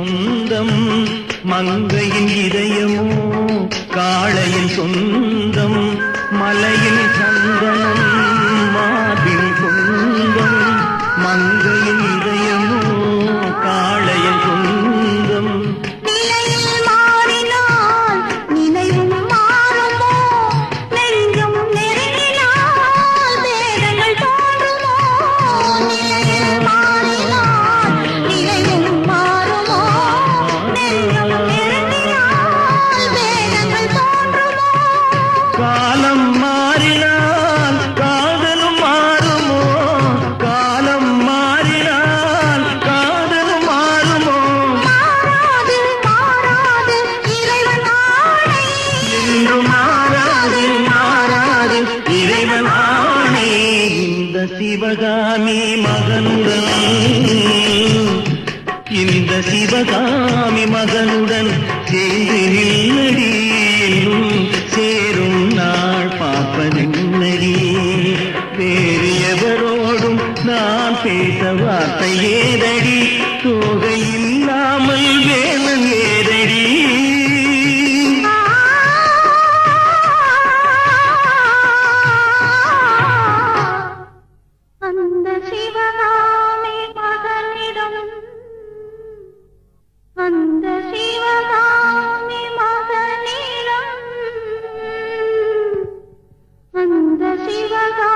சொந்தம் மங்கையின் இதயமோ காளையின் சொந்தம் மலையின் சந்தனம் மாபின் சொந்தம் மங்கையின் இதயமோ காளையின் சொந்தம் நிலையில் மாறினால் நினைவும் மாறுமோ நெஞ்சம் நெருங்கினால் வேதங்கள் தோன்றுமோ நிலையில் மாறினால் நினைவும் மாறுமோ நெஞ்சம் நெருங்கினால் வேதங்கள் தோன்றுமோ காலம் மாறினால் காதலும் மாறுமோ காலம் மாறினால் காதலும் மாறுமோ மாறாது மாறாது இறைவன் ஆணை என்று மாறாது மாறாது இறைவன் ஆணை இந்த சிவகாமி மகனுடன் இந்த சிவகாமி மகனுடன் சேர்ந்து நில்லடி இன்னும் சேரும் நாள் பார்ப்பதில்லடி வேறு எவரோடும் நான் பேச வார்த்தை ஏதடி தோகை இல்லாமல் வேலன் ஏதடி அந்த சிவகாமி மகனிடம் அந்த சிவகாமி மகனிடம் அந்த சிவகாமி